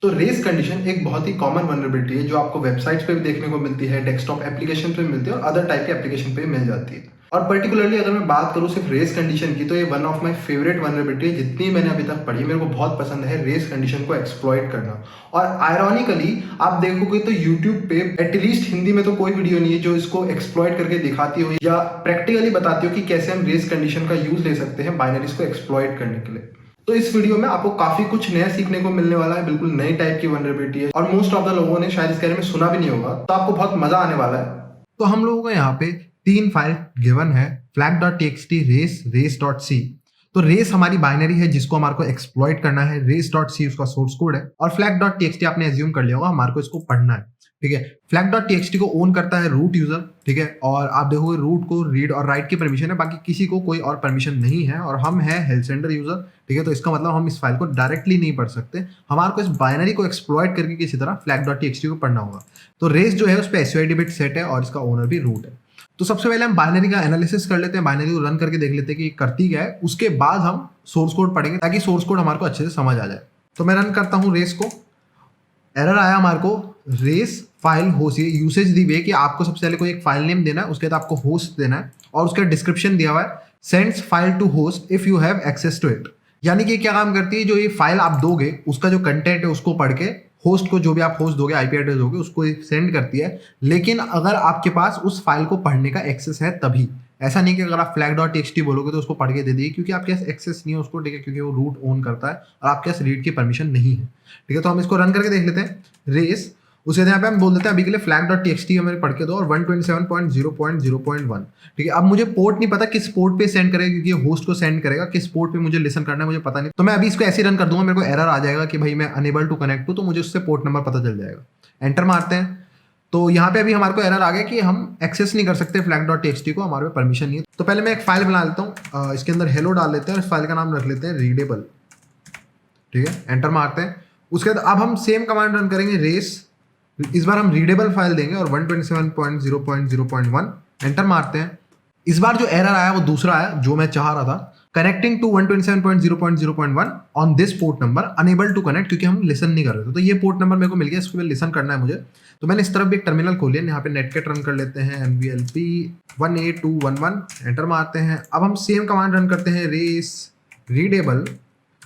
तो race condition एक बहुत ही कॉमन वल्नरेबिलिटी है जो आपको वेबसाइट्स पे भी देखने को मिलती है, डेस्कटॉप एप्लीकेशन पे मिलती है और अदर टाइप के एप्लीकेशन पे मिल जाती है। और पर्टिकुलरली अगर मैं बात करूँ सिर्फ रेस कंडीशन की, तो ये one of my favourite vulnerability है। जितनी मैंने अभी तक पढ़ी, मेरे को बहुत पसंद है रेस कंडीशन को एक्सप्लॉइट करना। और आयरॉनिकली आप देखोगे तो यूट्यूब पे एटलीस्ट हिंदी में तो कोई वीडियो नहीं है जो इसको एक्सप्लॉइट करके दिखाती हो या प्रैक्टिकली बताती हो कि कैसे हम रेस कंडीशन का यूज ले सकते हैं बाइनरीज को एक्सप्लॉइट करने के लिए। तो इस वीडियो में आपको काफी कुछ नया सीखने को मिलने वाला है। बिल्कुल नई टाइप की वल्नरेबिलिटी है और मोस्ट ऑफ द लोगों ने शायद इसके बारे में सुना भी नहीं होगा, तो आपको बहुत मजा आने वाला है। तो हम लोगों को यहाँ पे 3 फाइल गिवन है, flag.txt, रेस, रेस.c। तो रेस हमारी बाइनरी है जिसको हमारे को एक्सप्लॉइट करना है, रेस.c उसका सोर्स कोड है और flag.txt आपने एज्यूम कर लिया होगा हमारे को इसको पढ़ना है। ठीक है, flag.txt को ओन करता है रूट यूजर। ठीक है, और आप देखोगे रूट को रीड और राइट की परमिशन है, बाकी किसी को कोई और परमिशन नहीं है और हम है हेल्थ सेंटर यूजर। ठीक है, तो इसका मतलब हम इस फाइल को डायरेक्टली नहीं पढ़ सकते, हमारे को इस बाइनरी को एक्सप्लॉइट करके किसी तरह flag.txt को पढ़ना होगा। तो रेस जो है उस पर SUID बिट सेट है और इसका ओनर भी रूट है। तो सबसे पहले हम बाइनरी का एनालिसिस कर लेते हैं, बाइनरी को रन करके देख लेते हैं कि करती क्या है। उसके बाद हम सोर्स कोड पढ़ेंगे ताकि सोर्स कोड हमारे को अच्छे से समझ आ जाए। तो मैं रन करता हूँ रेस को। एरर आया हमारे को, रेस फाइल होस्ट। ये यूसेज दी हुई है कि आपको सबसे पहले कोई एक फाइल नेम देना है, उसके बाद आपको होस्ट देना है और उसका डिस्क्रिप्शन दिया हुआ है, sends file to host if you have access to it. यानी कि क्या काम करती है, जो ये फाइल आप दोगे उसका जो कंटेंट है उसको पढ़ के होस्ट को, जो भी आप होस्ट दोगे, IP एड्रेस दोगे, उसको सेंड करती है। लेकिन अगर आपके पास उस फाइल को पढ़ने का एक्सेस है तभी, ऐसा नहीं कि अगर आप flag.txt बोलोगे तो उसको पढ़ के दे देगी, क्योंकि आपके पास एक्सेस नहीं है उसको। ठीक है, क्योंकि वो रूट ओन करता है और आपके पास रीड की परमिशन नहीं है। ठीक है, तो हम इसको रन करके देख लेते हैं रेस। उसके यहाँ पे हम बोल देते हैं अभी के लिए flag.txt हमें पढ़ के दो और 127.0.0.1। ठीक है, अब मुझे पोर्ट नहीं पता किस पोर्ट पे सेंड करेगा, क्योंकि ये होस्ट को सेंड करेगा, किस पोर्ट पे मुझे लिसन करना है मुझे पता नहीं। तो मैं अभी इसको ऐसे रन कर दूंगा, मेरे को एरर आ जाएगा कि भाई मैं अनेबल टू कनेक्ट हूँ, तो मुझे उससे पोर्ट नंबर पता चल जाएगा। एंटर मारते हैं तो यहाँ पे अभी हमारे को एरर आ गया कि हम एक्सेस नहीं कर सकते flag.txt को, हमारे पे परमिशन नहीं है। तो पहले मैं एक फाइल बना लेता हूँ, इसके अंदर हेलो डाल लेते हैं और इस फाइल का नाम रख लेते हैं रीडेबल। ठीक है, एंटर मारते हैं। उसके बाद अब हम सेम कमांड रन करेंगे, रेस। इस बार हम रीडेबल फाइल देंगे और 127.0.0.1 एंटर मारते हैं। इस बार जो एरर आया वो दूसरा आया जो मैं चाह रहा था, connecting to 127.0.0.1 on this port number, unable to connect, क्योंकि हम लिसन नहीं कर रहे थे। तो ये पोर्ट नंबर मेरे को मिल गया, इसको लिसन करना है मुझे। तो मैंने इस तरफ भी एक टर्मिनल खोल लिया, यहाँ पे नेटकेट रन कर लेते हैं, nvlp 18211 एंटर मारते हैं। अब हम सेम कमांड रन करते हैं, रेस रीडेबल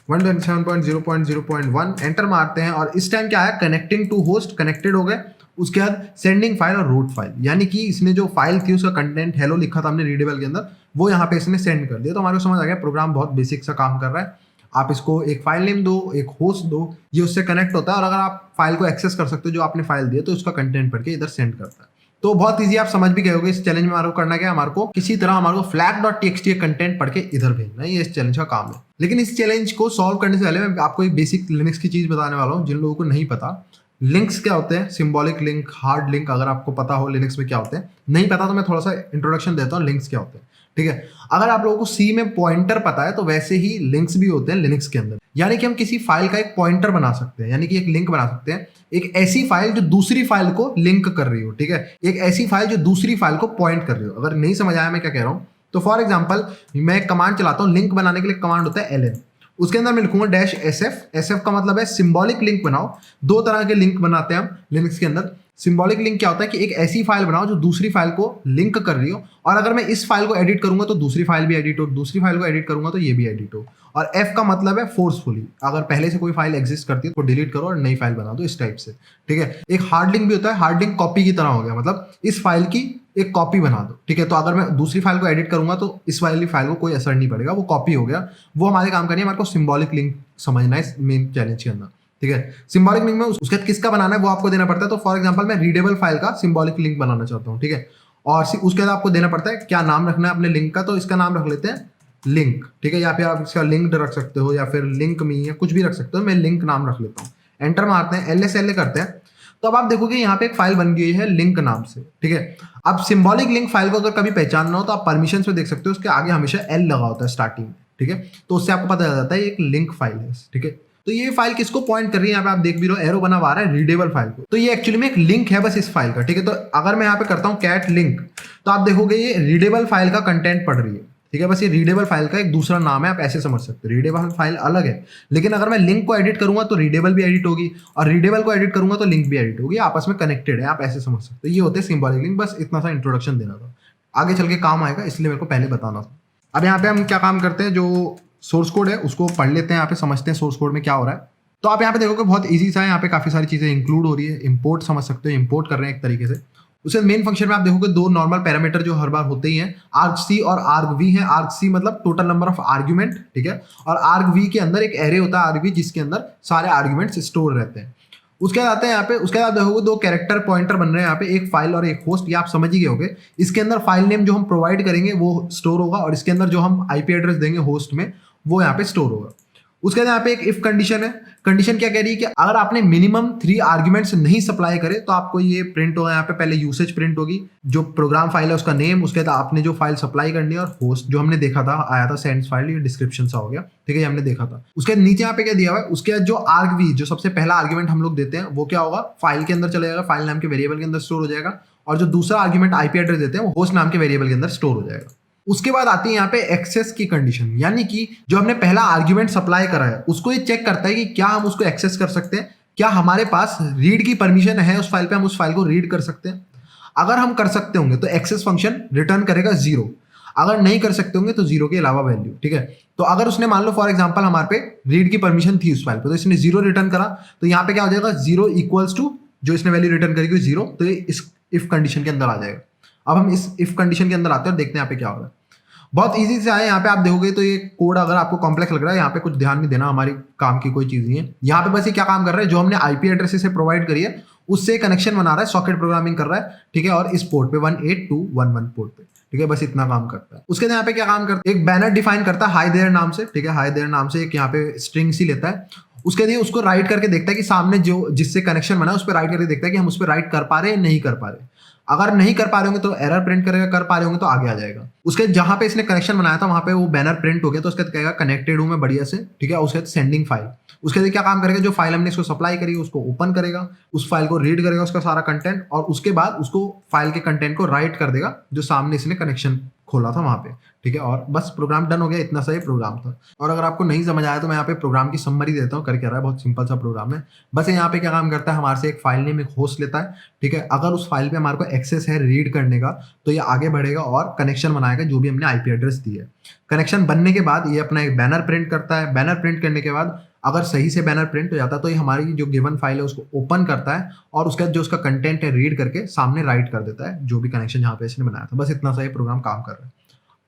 127.0.0.1 एंटर मारते हैं और इस टाइम क्या है, कनेक्टिंग टू होस्ट, कनेक्टेड हो गए। उसके बाद सेंडिंग फाइल और रूट फाइल, यानी कि इसने जो फाइल थी उसका कंटेंट हेलो लिखा था हमने रीडेबल के अंदर, वो यहाँ पे इसने सेंड कर दिया। तो हमारे को समझ आ गया प्रोग्राम बहुत बेसिक सा काम कर रहा है। आप इसको एक फाइल नेम दो, एक होस्ट दो, ये उससे कनेक्ट होता है और अगर आप फाइल को एक्सेस कर सकते हो जो आपने फाइल दी है, तो उसका कंटेंट पढ़ के इधर सेंड करता है। तो बहुत ईजी, आप समझ भी गए होगे। इस चैलेंज में हमारे को करना क्या है, हमारे को किसी तरह हमारे को flag.txt कंटेंट पढ़ के इधर भेजना है, ये इस चैलेंज का काम है। लेकिन इस चैलेंज को सॉल्व करने से पहले मैं आपको एक बेसिक लिनक्स की चीज बताने वाला हूँ जिन लोगों को नहीं पता। लिंक्स क्या होते हैं, सिंबॉलिक लिंक, हार्ड लिंक, अगर आपको पता हो लिनक्स में क्या होते हैं। नहीं पता तो मैं थोड़ा सा इंट्रोडक्शन देता हूँ लिंक्स क्या होते हैं। ठीक है, अगर आप लोगों को C में पॉइंटर पता है तो वैसे ही लिंक्स भी होते हैं लिनक्स के अंदर। यानी कि हम किसी फाइल का एक पॉइंटर बना सकते हैं, यानी कि एक लिंक बना सकते हैं, एक ऐसी फाइल जो दूसरी फाइल को लिंक कर रही हो। ठीक है, एक ऐसी फाइल जो दूसरी फाइल को पॉइंट कर रही हो। अगर नहीं समझ आया मैं क्या कह रहा हूँ, तो फॉर एग्जाम्पल मैं एक कमांड चलाता हूँ, लिंक बनाने के लिए कमांड होता है ln, उसके अंदर मैं लिखूंगा -sf। sf का मतलब है सिंबॉलिक लिंक बनाओ। दो तरह के लिंक बनाते हैं हम लिनक्स के अंदर। सिंबॉलिक लिंक क्या होता है कि एक ऐसी फाइल बनाओ जो दूसरी फाइल को लिंक कर रही हो, और अगर मैं इस फाइल को एडिट करूंगा तो दूसरी फाइल भी एडिट हो, दूसरी फाइल को एडिट करूंगा तो ये भी एडिट हो। और F का मतलब है फोर्सफुली, अगर पहले से कोई फाइल एग्जिस्ट करती है तो डिलीट करो और नई फाइल बना दो, इस टाइप से। ठीक है, एक हार्ड लिंक भी होता है, हार्ड लिंक कॉपी की तरह हो गया, मतलब इस फाइल की एक कॉपी बना दो। ठीक है, तो अगर मैं दूसरी फाइल को एडिट करूंगा तो इस वाली फाइल को कोई असर नहीं पड़ेगा, वो कॉपी हो गया। वो हमारे काम करनी है, हमारे को सिंबॉलिक लिंक समझना है इस मेन चैलेंज के अंदर। ठीक है, सिंबॉलिक लिंक में उसके बाद किसका बनाना है वो आपको देना पड़ता है। तो फॉर एग्जांपल मैं रीडेबल फाइल का सिंबॉलिक लिंक बनाना चाहता हूँ। ठीक है, और उसके बाद आपको देना पड़ता है क्या नाम रखना है अपने लिंक का। तो इसका नाम रख लेते हैं लिंक। ठीक है, या फिर आप इसका लिंक्ड रख सकते हो या फिर लिंक मी या कुछ भी रख सकते हो। मैं लिंक नाम रख लेता हूँ, एंटर मारते हैं, LSLA करते हैं। तो अब आप देखोगे यहाँ पे एक फाइल बन गई है लिंक नाम से। ठीक है, अब सिंबॉलिक लिंक फाइल को अगर कभी पहचानना हो तो आप परमिशन पे देख सकते हो, उसके आगे हमेशा L लगा होता है स्टार्टिंग में। ठीक है, तो उससे आपको पता चल जाता है एक लिंक फाइल है। ठीक है, तो ये फाइल किसको पॉइंट कर रही है, यहाँ पे आप देख भी रहे हो एरो बना हुआ है रीडेबल फाइल को। तो ये एक्चुअली में एक लिंक है बस इस फाइल का। ठीक है, तो अगर मैं यहाँ पे करता हूँ कैट लिंक, तो आप देखोगे ये रीडेबल फाइल का कंटेंट पढ़ रही है। ठीक है, बस ये रीडेबल फाइल का एक दूसरा नाम है, आप ऐसे समझ सकते हो। रीडेबल फाइल अलग है, लेकिन अगर मैं लिंक को एडिट करूंगा तो रीडेबल भी एडिट होगी, और रीडेबल को एडिट करूंगा तो लिंक भी एडिट होगी, आपस में कनेक्टेड है, आप ऐसे समझ सकते हो। ये होते हैं सिंबॉलिक लिंक। बस इतना सा इंट्रोडक्शन देना था, आगे चल के काम आएगा, इसलिए मेरे को पहले बताना था। अब यहाँ पे हम क्या काम करते हैं, जो सोर्स कोड है उसको पढ़ लेते हैं, यहाँ पे समझते हैं सोर्स कोड में क्या हो रहा है। तो आप यहाँ पे देखोगे बहुत ईजी सा है, यहाँ पे काफी सारी चीजें इंक्लूड हो रही है। इंपोर्ट समझ सकते हो, इंपोर्ट कर रहे हैं एक तरीके से। उसके मेन फंक्शन में आप देखोगे दो नॉर्मल पैरामीटर जो हर बार होते ही हैं, argc और argv है। argc मतलब टोटल नंबर ऑफ आर्ग्यूमेंट, ठीक है, और argv के अंदर एक एरे होता है argv, जिसके अंदर सारे आर्ग्यूमेंट्स स्टोर रहते हैं। उसके बाद आते हैं यहाँ पे, उसके बाद देखोगे दो कैरेक्टर पॉइंटर बन रहे हैं यहाँ पे, एक फाइल और एक होस्ट, ये आप समझ ही गए होगे। इसके अंदर फाइल नेम जो हम प्रोवाइड करेंगे वो स्टोर होगा, और इसके अंदर जो हम आईपी एड्रेस देंगे होस्ट में वो यहाँ पे स्टोर होगा। उसके बाद यहाँ पे एक इफ कंडीशन है। कंडीशन क्या कह रही है कि अगर आपने मिनिमम 3 आर्ग्यूमेंट्स नहीं सप्लाई करे तो आपको ये प्रिंट होगा। यहाँ पे पहले यूसेज प्रिंट होगी, जो प्रोग्राम फाइल है उसका नेम, उसके बाद आपने जो फाइल सप्लाई करनी है, और होस्ट जो हमने देखा था आया था सेंड्स फाइल, ये डिस्क्रिप्शन सा हो गया, ठीक है, ये हमने देखा था। उसके नीचे यहाँ पे क्या दिया हुआ है, उसके बाद जो आर्गवी, जो सबसे पहला आर्ग्यूमेंट हम लोग देते हैं वो क्या होगा, फाइल के अंदर चला जाएगा, फाइल नाम के वेरिएबल के अंदर स्टोर हो जाएगा, और जो दूसरा आर्ग्यूमेंट आईपी एड्रेस देते हैं वो होस्ट नाम के वेरिएबल के अंदर स्टोर हो जाएगा। उसके बाद आती है यहाँ पे एक्सेस की कंडीशन, यानी कि जो हमने पहला आर्ग्यूमेंट सप्लाई करा है उसको ये चेक करता है कि क्या हम उसको एक्सेस कर सकते हैं, क्या हमारे पास रीड की परमिशन है उस फाइल पे, हम उस फाइल को रीड कर सकते हैं। अगर हम कर सकते होंगे तो एक्सेस फंक्शन रिटर्न करेगा 0, अगर नहीं कर सकते होंगे तो 0 के अलावा वैल्यू, ठीक है। तो अगर उसने मान लो फॉर एग्जांपल हमारे पे रीड की परमिशन थी उस फाइल पे, तो इसने 0 रिटर्न करा, तो यहाँ पे क्या हो जाएगा, 0 इक्वल्स टू जो इसने वैल्यू रिटर्न करेगी 0, तो ये इस इफ कंडीशन के अंदर आ जाएगा। अब हम इस इफ कंडीशन के अंदर आते हैं और देखते हैं यहाँ पे क्या हो रहा है। बहुत इजी से आए, यहाँ पे आप देखोगे तो ये कोड अगर आपको कॉम्प्लेक्स लग रहा है, यहाँ पे कुछ ध्यान नहीं देना, हमारी काम की कोई चीज नहीं है। यहाँ पे बस ये क्या काम कर रहा है, जो हमने आईपी एड्रेस से प्रोवाइड करी है उससे कनेक्शन बना रहा है, सॉकेट प्रोग्रामिंग कर रहा है, ठीक है, और इस पोर्ट पे 18211 पोर्ट पे, ठीक है, बस इतना काम करता है। उसके बाद यहाँ पे क्या काम करता है, एक बैनर डिफाइन करता है हाई देयर नाम से, ठीक है, हाई देयर नाम से एक यहाँ पे स्ट्रिंग सी लेता है। उसके लिए उसको राइट करके देखता है कि सामने जो जिससे कनेक्शन बना है उस पर राइट करके देखता है कि हम उस पर राइट कर पा रहे हैं नहीं कर पा रहे। अगर नहीं कर पा रहे होंगे तो एरर प्रिंट करेगा, कर पा रहे होंगे तो आगे आ जाएगा। उसके जहां पे इसने कनेक्शन बनाया था वहां पे वो बैनर प्रिंट हो गया, तो उसके बाद कहेगा कनेक्टेड हूं मैं बढ़िया से, ठीक है। उसके बाद सेंडिंग फाइल, उसके बाद क्या काम करेगा, जो फाइल हमने इसको सप्लाई करी उसको ओपन करेगा, उस फाइल को रीड करेगा उसका सारा कंटेंट, और उसके बाद उसको फाइल के कंटेंट को राइट कर देगा जो सामने इसने कनेक्शन खोला था वहां पे, ठीक है। और बस प्रोग्राम डन हो गया, इतना सा ही प्रोग्राम था। और अगर आपको नहीं समझ आया तो मैं यहाँ पे प्रोग्राम की समरी देता हूँ, करके आ रहा है, बहुत सिंपल सा प्रोग्राम है। बस यहाँ पे क्या काम करता है, हमारे से एक फाइल नेम एक होस्ट लेता है, ठीक है। अगर उस फाइल पे हमारे को एक्सेस है रीड करने का तो ये आगे बढ़ेगा और कनेक्शन बनाएगा जो भी हमने आईपी एड्रेस दी है। कनेक्शन बनने के बाद ये अपना एक बैनर प्रिंट करता है। बैनर प्रिंट करने के बाद अगर सही से बैनर प्रिंट हो जाता है तो ये हमारी जो गिवन फाइल है उसको ओपन करता है, और उसके बाद जो उसका कंटेंट है रीड करके सामने राइट कर देता है जो भी कनेक्शन यहाँ पे इसने बनाया था। बस इतना सा ये प्रोग्राम काम कर रहा है।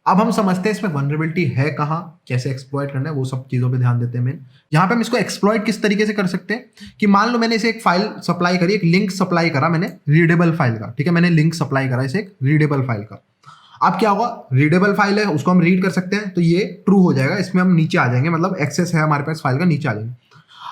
अब हम समझते हैं इसमें वनरेबिलिटी है कहाँ, कैसे एक्सप्लॉइट करना है, वो सब चीजों पे ध्यान देते हैं। मेन यहाँ पे हम इसको एक्सप्लॉइट किस तरीके से कर सकते हैं कि मान लो मैंने इसे एक फाइल सप्लाई करी, एक लिंक सप्लाई करा मैंने रीडेबल फाइल का, ठीक है, मैंने लिंक सप्लाई करा इसे एक रीडेबल फाइल का। अब क्या होगा, रीडेबल फाइल है उसको हम रीड कर सकते हैं, तो ये ट्रू हो जाएगा, इसमें हम नीचे आ जाएंगे, मतलब एक्सेस है हमारे पास फाइल का, नीचे आ जाएंगे।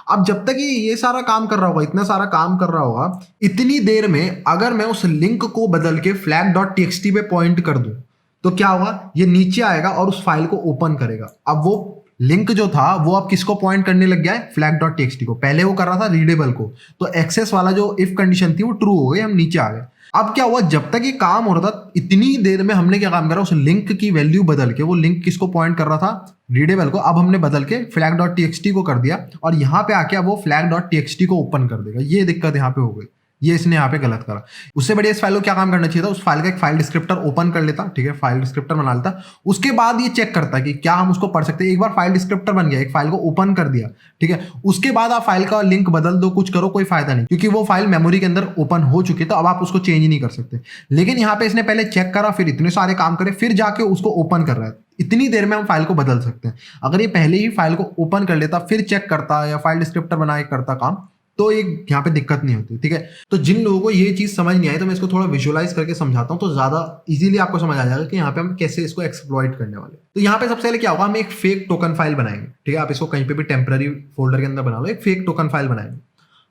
अब जब तक ये सारा काम कर रहा होगा, इतना सारा काम कर रहा होगा, इतनी देर में अगर मैं उस लिंक को बदल के flag.txt पे पॉइंट कर दूं तो क्या होगा, ये नीचे आएगा और उस फाइल को ओपन करेगा। अब वो लिंक जो था वो अब किसको पॉइंट करने लग गया है, flag.txt को। पहले वो कर रहा था रीडेबल को, तो एक्सेस वाला जो इफ कंडीशन थी वो ट्रू हो गई, हम नीचे आ गए। अब क्या हुआ, जब तक ये काम हो रहा था इतनी देर में हमने क्या काम करा, उस लिंक की वैल्यू बदल के, वो लिंक किसको पॉइंट कर रहा था, रीडेबल को, अब हमने बदल के flag.txt को कर दिया, और यहाँ पे आके अब वो flag.txt को ओपन कर देगा। ये दिक्कत यहाँ पे हो गई, ये इसने यहाँ पे गलत करा। उससे बढ़िया इस फाइल को क्या काम करना चाहिए था, उस फाइल का एक फाइल डिस्क्रिप्टर ओपन कर लेता, ठीक है, फाइल डिस्क्रिप्टर बना लेता। उसके बाद ये चेक करता कि क्या हम उसको पढ़ सकते हैं। एक बार फाइल डिस्क्रिप्टर बन गया, एक फाइल को ओपन कर दिया, ठीक है, उसके बाद आप फाइल का लिंक बदल दो, कुछ करो, कोई फायदा नहीं, क्योंकि वो फाइल मेमोरी के अंदर ओपन हो चुकी है, तो अब आप उसको चेंज नहीं कर सकते। लेकिन यहाँ पे इसने पहले चेक करा, फिर इतने सारे काम करे, फिर जाके उसको ओपन कर रहा है। इतनी देर में हम फाइल को बदल सकते हैं। अगर ये पहले ही फाइल को ओपन कर लेता, फिर चेक करता या फाइल डिस्क्रिप्टर बना के करता काम, तो एक यहाँ पे दिक्कत नहीं होती, ठीक है। तो जिन लोगों को ये चीज समझ नहीं आई तो मैं इसको थोड़ा विजुअलाइज करके समझाता हूँ, तो ज्यादा इजीली आपको समझ आ जाएगा कि यहाँ पे हम कैसे इसको एक्सप्लॉइट करने वाले। तो यहाँ पे सबसे पहले क्या होगा, हम एक फेक टोकन फाइल बनाएंगे, ठीक है। आप इसको कहीं पे भी टेम्पररी फोल्डर के अंदर बना लो, एक फेक टोकन फाइल बनाएंगे।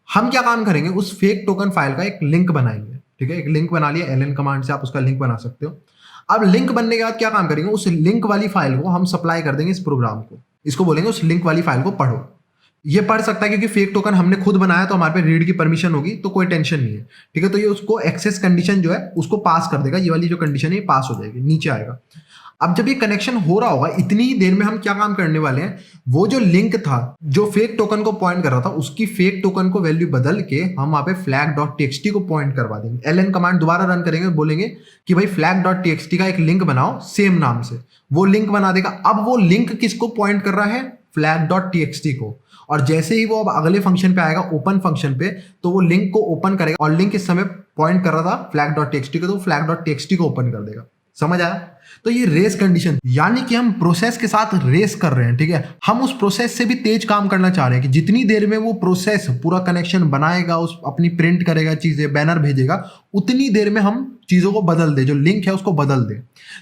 हम क्या काम करेंगे, उस फेक टोकन फाइल का एक लिंक बनाएंगे, ठीक है। एक लिंक बना लिया, ln कमांड से आप उसका लिंक बना सकते हो। अब लिंक बनने के बाद क्या काम करेंगे, उस लिंक वाली फाइल को हम सप्लाई कर देंगे इस प्रोग्राम को, इसको बोलेंगे उस लिंक वाली फाइल को पढ़ो। ये पढ़ सकता है क्योंकि फेक टोकन हमने खुद बनाया, तो हमारे पे रीड की परमिशन होगी, तो कोई टेंशन नहीं है, ठीक है। तो ये उसको एक्सेस कंडीशन जो है उसको पास कर देगा, ये वाली जो कंडीशन है ये पास हो जाएगी, नीचे आएगा। अब जब ये कनेक्शन हो रहा होगा इतनी ही देर में हम क्या काम करने वाले हैं, वो जो लिंक था जो फेक टोकन को पॉइंट कर रहा था उसकी फेक टोकन को वैल्यू बदल के हम वहां पे flag.txt को पॉइंट करवा देंगे। ln कमांड दोबारा रन करेंगे, बोलेंगे कि भाई flag.txt का एक लिंक बनाओ सेम नाम से, वो लिंक बना देगा। अब वो लिंक किसको पॉइंट कर रहा है, flag.txt को। और जैसे ही वो अब अगले फंक्शन पे आएगा ओपन फंक्शन पे, तो वो लिंक को ओपन करेगा और लिंक इस समय पॉइंट कर रहा था flag.txt को, तो flag.txt को ओपन कर देगा। समझ आया? तो ये रेस कंडीशन, यानी कि हम प्रोसेस के साथ रेस कर रहे हैं, ठीक है। हम उस प्रोसेस से भी तेज काम करना चाह रहे हैं कि जितनी देर में वो प्रोसेस पूरा कनेक्शन बनाएगा, उस अपनी प्रिंट करेगा चीजें, बैनर भेजेगा, उतनी देर में हम चीजों को बदल दे, जो लिंक है उसको बदल दे।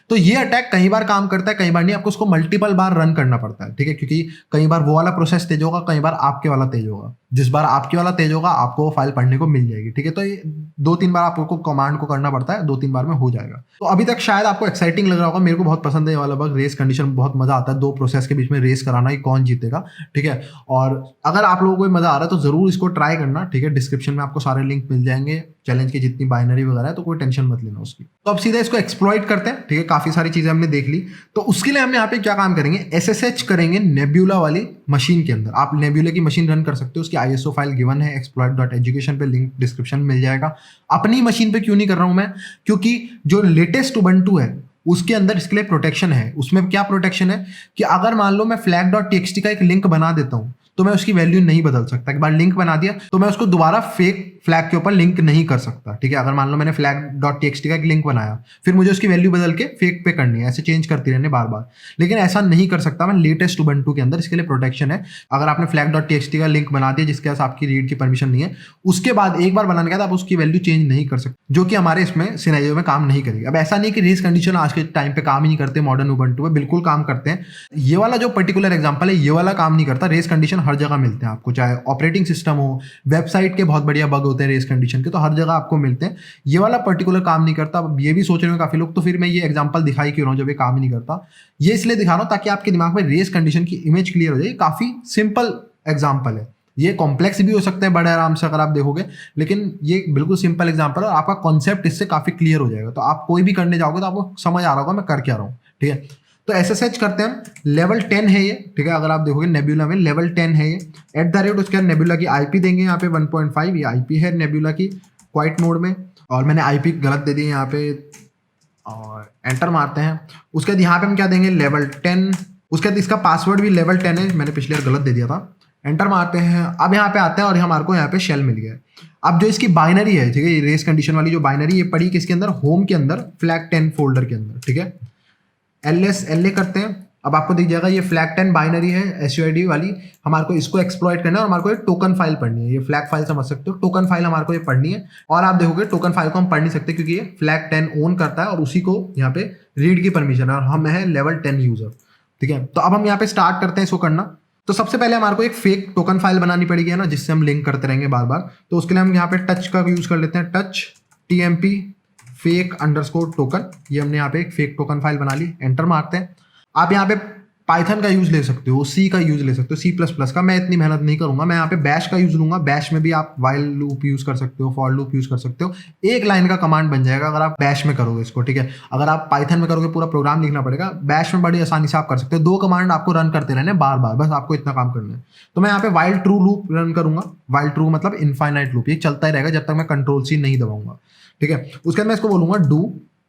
तो ये अटैक कई बार काम करता है, कई बार नहीं। आपको उसको मल्टीपल बार रन करना पड़ता है, ठीक है, क्योंकि कई बार वो वाला प्रोसेस तेज होगा, कई बार आपके वाला तेज होगा। जिस बार आपके वाला तेज होगा आपको वो फाइल पढ़ने को मिल जाएगी, ठीक है। तो ये 2-3 बार आपको कमांड को करना पड़ता है, 2-3 बार में हो जाएगा। तो अभी तक शायद आपको एक्साइटिंग लग रहा होगा, मेरे को बहुत पसंद है ये वाला बग, रेस कंडीशन, बहुत मजा आता है। दो प्रोसेस के बीच में रेस कराना, ही कौन जीतेगा, ठीक है। और अगर आप लोगों को मजा आ रहा है तो जरूर इसको ट्राई करना, ठीक है। डिस्क्रिप्शन में आपको सारे लिंक मिल जाएंगे, चैलेंज की जितनी बाइनरी वगैरह है, तो कोई टेंशन मत लेना उसकी। तो अब सीधा इसको एक्सप्लॉइट करते हैं, ठीक है। काफी सारी चीजें हमने देख ली, तो उसके लिए हम यहाँ पे क्या काम करेंगे, SSH करेंगे नेब्यूला वाली मशीन के अंदर। आप नेब्यूला की मशीन रन कर सकते हो, उसकी ISO फाइल गिवन है exploit.education पे, लिंक डिस्क्रिप्शन में मिल जाएगा। अपनी मशीन पे क्यों नहीं कर रहा हूं मैं, क्योंकि जो लेटेस्ट उबंटू है उसके अंदर इसके लिए प्रोटेक्शन है। उसमें क्या प्रोटेक्शन है कि अगर मान लो मैं flag.txt का एक लिंक बना देता हूं तो मैं उसकी वैल्यू नहीं बदल सकता। एक बार लिंक बना दिया तो मैं उसको दोबारा फेक फ्लैग के ऊपर लिंक नहीं कर सकता, ठीक है। अगर मान लो मैंने flag.txt का एक लिंक बनाया, फिर मुझे उसकी वैल्यू बदल के फेक पे करनी है, ऐसे चेंज करती रहने बार बार, लेकिन ऐसा नहीं कर सकता मैं लेटेस्ट उबंटू के अंदर। इसके लिए प्रोटेक्शन है। अगर आपने flag.txt का लिंक बना दिया जिसके पास आपकी रीड की परमिशन नहीं है, उसके बाद एक बार बनाने के बाद आप उसकी वैल्यू चेंज नहीं कर सकते, जो कि हमारे इसमें सिनेरियो में काम नहीं करेगी। अब ऐसा नहीं कि रेस कंडीशन आज के टाइम पे काम ही नहीं करते, मॉडर्न उबंटू में बिल्कुल काम करते हैं। ये वाला जो पर्टिकुलर एग्जांपल है, ये वाला काम नहीं करता। रेस कंडीशन हर जगह मिलते हैं आपको, चाहे ऑपरेटिंग सिस्टम हो, वेबसाइट के बहुत बढ़िया बग होते हैं रेस कंडीशन के, तो हर जगह आपको मिलते हैं। ये वाला पर्टिकुलर काम नहीं करता। अब ये भी सोच रहे हो काफी लोग, तो फिर मैं ये एग्जांपल दिखाई क्यों रहा हूं जब ये काम ही नहीं करता। ये इसलिए दिखा रहा हूं ताकि आपके दिमाग में रेस कंडीशन की इमेज क्लियर हो जाए। काफी सिंपल एग्जांपल है, ये कॉम्प्लेक्स भी हो सकते हैं बड़े आराम से अगर आप देखोगे, लेकिन ये बिल्कुल सिंपल एग्जांपल है और आपका कॉन्सेप्ट इससे काफी क्लियर हो जाएगा। तो आप कोई भी करने जाओगे तो आपको समझ आ रहा होगा मैं कर क्या रहा हूँ, ठीक है। तो SSH करते हैं, लेवल 10 है ये, ठीक है। अगर आप देखोगे नेब्यूला में लेवल 10 है ये। @ उसके बाद नेब्यूला की IP देंगे यहाँ पे 1.5, ये IP है नेब्यूला की क्वाइट मोड में, और मैंने IP गलत दे दी यहाँ पे, और एंटर मारते हैं। उसके बाद यहाँ पे हम क्या देंगे, लेवल 10। उसके बाद इसका पासवर्ड भी लेवल 10 है, मैंने पिछले बार गलत दे दिया था। एंटर मारते हैं। अब यहाँ पे आते हैं और हमारे को यहाँ पे शेल मिल गया। अब जो इसकी बाइनरी है, ठीक है, रेस कंडीशन वाली जो बाइनरी, ये पड़ी किसके अंदर, होम के अंदर, फ्लैग 10 फोल्डर के अंदर, ठीक है। LA करते हैं। अब आपको दिख जाएगा ये फ्लैग 10 बाइनरी है SUID वाली। हमारे को इसको एक्सप्लॉइट करना है और हमारे को ये टोकन फाइल पढ़नी है। ये फ्लैग फाइल समझ सकते हो, टोकन फाइल हमारे को ये पढ़नी है। और आप देखोगे टोकन फाइल को हम पढ़ नहीं सकते क्योंकि ये फ्लैग 10 ओन करता है और उसी को यहाँ पे रीड की परमिशन है, और हम है लेवल 10 यूजर, ठीक है। तो अब हम यहाँ पे स्टार्ट करते हैं इसको करना। तो सबसे पहले हमारे को एक फेक टोकन फाइल बनानी पड़ेगी, है ना, जिससे हम लिंक करते रहेंगे बार बार। तो उसके लिए हम यहाँ पे टच का यूज कर लेते हैं, टच TMP fake_token। ये हमने यहाँ पे एक फेक टोकन फाइल बना ली। एंटर मारते हैं। आप यहाँ पे पाइथन का यूज ले सकते हो, C का यूज ले सकते हो, C++ का। मैं इतनी मेहनत नहीं करूंगा, मैं यहाँ पे बैश का यूज लूंगा। बैश में भी आप वाइल लूप यूज कर सकते हो, फॉर लूप यूज कर सकते हो। एक लाइन का कमांड बन जाएगा अगर आप बैश में करोगे इसको, ठीक है। अगर आप पाइथन में करोगे पूरा प्रोग्राम लिखना पड़ेगा। बैश में बड़ी आसानी से आप कर सकते हो। 2 कमांड आपको रन करते रहने बार बार, बस आपको इतना काम करना है। तो मैं यहाँ पे वाइल ट्रू लूप रन करूंगा। वाइल ट्रू मतलब इनफाइनाइट लूप, ये चलता ही रहेगा जब तक मैं Ctrl+C नहीं दबाऊंगा, ठीक है। उसके बाद मैं इसको बोलूंगा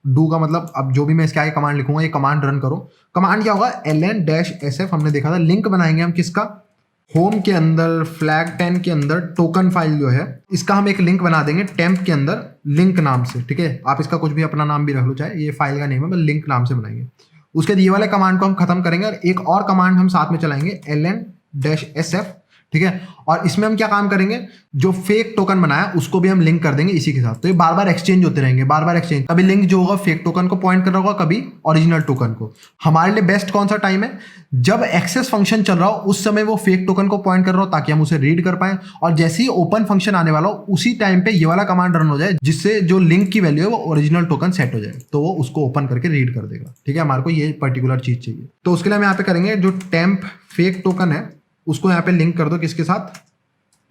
डू का मतलब, अब जो भी मैं इसके आगे कमांड लिखूंगा ये कमांड रन करो। कमांड क्या होगा, ln-sf। हमने देखा था लिंक बनाएंगे हम किसका, होम के अंदर फ्लैग 10 के अंदर टोकन फाइल जो है इसका हम एक लिंक बना देंगे टेम्प के अंदर लिंक नाम से, ठीक है। आप इसका कुछ भी अपना नाम भी रख लो, चाहे ये फाइल का नेम है, बस लिंक नाम से बनाएंगे। उसके बाद ये वाले कमांड को हम खत्म करेंगे और एक और कमांड हम साथ में चलाएंगे ln-sf, ठीक है। और इसमें हम क्या काम करेंगे, जो फेक टोकन बनाया उसको भी हम लिंक कर देंगे इसी के साथ। तो ये बार बार एक्सचेंज होते रहेंगे, बार बार एक्सचेंज। कभी लिंक जो होगा फेक टोकन को पॉइंट कर रहा होगा, कभी ओरिजिनल टोकन को। हमारे लिए बेस्ट कौन सा टाइम है, जब एक्सेस फंक्शन चल रहा हो उस समय वो फेक टोकन को पॉइंट कर रहा हो ताकि हम उसे रीड कर पाए। और जैसे ही ओपन फंक्शन आने वाला हो उसी टाइम पे ये वाला कमांड रन हो जाए, जिससे जो लिंक की वैल्यू है वो ओरिजिनल टोकन सेट हो जाए, तो वो उसको ओपन करके रीड कर देगा, ठीक है। हमारे को ये पर्टिकुलर चीज चाहिए। तो उसके लिए हम यहाँ पे करेंगे, जो टेम्प फेक टोकन है उसको यहाँ पे लिंक कर दो किसके साथ,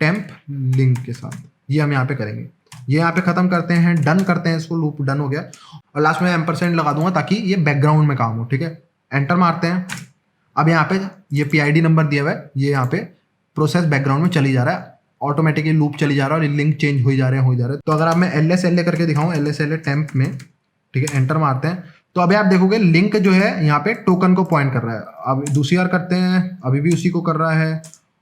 टेम्प लिंक के साथ। ये हम यहाँ पे करेंगे, ये यहाँ पे खत्म करते हैं, डन करते हैं इसको, लूप डन हो गया। और लास्ट में एम्परसेंड लगा दूंगा ताकि ये बैकग्राउंड में काम हो, ठीक है। एंटर मारते हैं। अब यहाँ पे ये PID नंबर दिया हुआ है, ये यहाँ पे प्रोसेस बैकग्राउंड में चली जा रहा है, ऑटोमेटिकली लूप चली जा रहा है और लिंक चेंज हो जा रहे हैं। तो अगर आप मैं LSLA करके दिखाऊं, LSLA टेम्प में, ठीक है, एंटर मारते हैं, तो अभी आप देखोगे लिंक जो है यहाँ पे टोकन को पॉइंट कर रहा है। अब दूसरी बार करते हैं, अभी भी उसी को कर रहा है।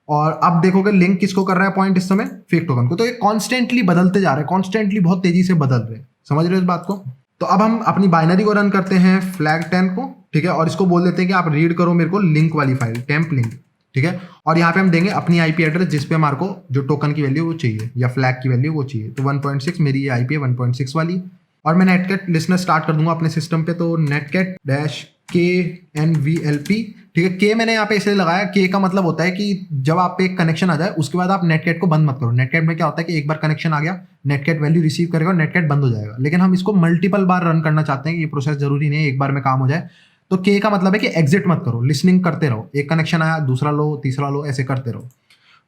और अब देखोगे लिंक किसको कर रहा है पॉइंट इस समय, फेक टोकन को। तो ये कॉन्स्टेंटली बदलते जा रहे हैं, कॉन्स्टेंटली बहुत तेजी से बदल रहे हैं, समझ रहे हो इस बात को। तो अब हम अपनी बाइनरी को रन करते हैं, flag10 को, ठीक है, और इसको बोल देते हैं कि आप रीड करो मेरे को लिंक वाली फाइल, टेम्प लिंक, ठीक है। और यहाँ पे हम देंगे अपनी IP एड्रेस जिस पे हमारे को जो टोकन की वैल्यू वो चाहिए या फ्लैग की वैल्यू वो चाहिए। तो 1.6 मेरी ये IP है 1.6 वाली। और मैं नेटकैट लिसनर स्टार्ट कर दूंगा अपने सिस्टम पे। तो netcat-knvlp, ठीक है। के मैंने यहाँ पे इसलिए लगाया, के का मतलब होता है कि जब आप पे एक कनेक्शन आ जाए उसके बाद आप नेटकैट को बंद मत करो। नेटकैट में क्या होता है कि एक बार कनेक्शन आ गया, नेटकैट वैल्यू रिसीव करेगा और नेटकैट बंद हो जाएगा। लेकिन हम इसको मल्टीपल बार रन करना चाहते हैं, ये प्रोसेस जरूरी नहीं है एक बार में काम हो जाए। तो के का मतलब है कि एग्जिट मत करो, लिसनिंग करते रहो। एक कनेक्शन आया, दूसरा लो, तीसरा लो, ऐसे करते रहो।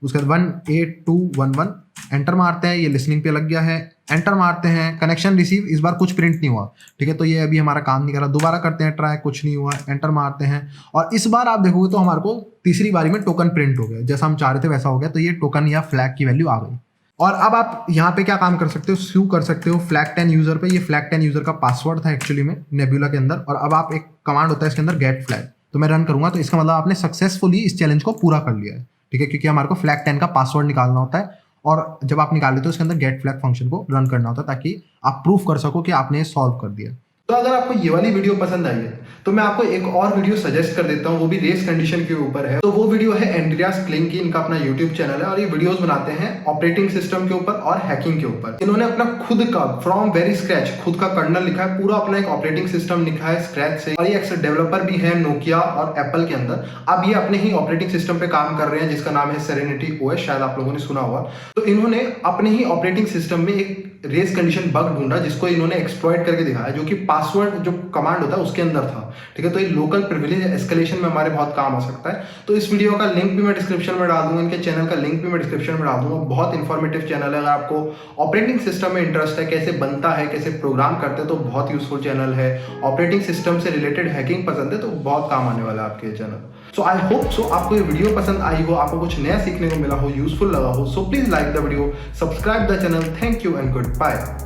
उसके बाद 18211 एंटर मारते हैं, ये लिसनिंग पे लग गया है। एंटर मारते हैं, कनेक्शन रिसीव, इस बार कुछ प्रिंट नहीं हुआ, ठीक है। तो ये अभी हमारा काम नहीं कर रहा। दोबारा करते हैं ट्राई, कुछ नहीं हुआ। एंटर मारते हैं और इस बार आप देखोगे तो हमारे को तीसरी बारी में टोकन प्रिंट हो गया, जैसा हम चाह रहे थे वैसा हो गया। तो ये टोकन या फ्लैग की वैल्यू आ गई। और अब आप यहाँ पे क्या काम कर सकते हो, स्यू कर सकते हो flag10 यूजर पे। ये flag10 यूजर का पासवर्ड था एक्चुअली में नेबुला के अंदर। और अब आप एक कमांड होता है इसके अंदर गेट फ्लैग, तो मैं रन करूंगा तो इसका मतलब आपने सक्सेसफुली इस चैलेंज को पूरा कर लिया है, ठीक है। क्योंकि हमारे को flag10 का पासवर्ड निकालना होता है और जब आप निकाल लेते हो उसके अंदर गेट फ्लैग फंक्शन को रन करना होता है ताकि आप प्रूफ कर सको कि आपने सॉल्व कर दिया। तो अगर आपको ये वाली वीडियो पसंद आई है तो मैं आपको एक और वीडियो सजेस्ट कर देता हूँ, वो भी रेस कंडीशन के ऊपर है। तो वो वीडियो है एंड्रियास क्लिंकी, इनका अपना यूट्यूब चैनल है और ये वीडियोस बनाते हैं ऑपरेटिंग सिस्टम के ऊपर और हैकिंग के ऊपर। इन्होंने अपना खुद का फ्रॉम वेरी स्क्रैच खुद का कर्नल लिखा है, पूरा अपना एक ऑपरेटिंग सिस्टम लिखा है स्क्रैच से। और ये एक्स डेवलपर भी है नोकिया और एप्पल के अंदर। अब ये अपने ही ऑपरेटिंग सिस्टम पे काम कर रहे हैं जिसका नाम है सेरेनिटी OS, शायद आप लोगों ने सुना होगा। तो इन्होंने अपने ही ऑपरेटिंग सिस्टम में एक रेस कंडीशन बग ढूंढा जिसको इन्होंने एक्सप्लॉइट करके दिखाया, जो कि पासवर्ड जो कमांड होता है उसके अंदर था, ठीक है। तो ये लोकल प्रिविलेज एस्केलेशन में हमारे बहुत काम आ सकता है। तो इस वीडियो का लिंक भी मैं डिस्क्रिप्शन में डाल दूंगा, इनके चैनल का लिंक भी मैं डिस्क्रिप्शन में डाल दूंगा। बहुत इंफॉर्मेटिव चैनल है, अगर आपको ऑपरेटिंग सिस्टम में इंटरेस्ट है, कैसे बनता है, कैसे प्रोग्राम करते हैं, तो बहुत यूजफुल चैनल है। ऑपरेटिंग सिस्टम से रिलेटेड हैकिंग पसंद है तो बहुत काम आने वाला है आपके channel. So I hope so आपको ये वीडियो पसंद आई हो, आपको कुछ नया सीखने को मिला हो, यूजफुल लगा हो। So please like the video, subscribe the channel. Thank you and good bye.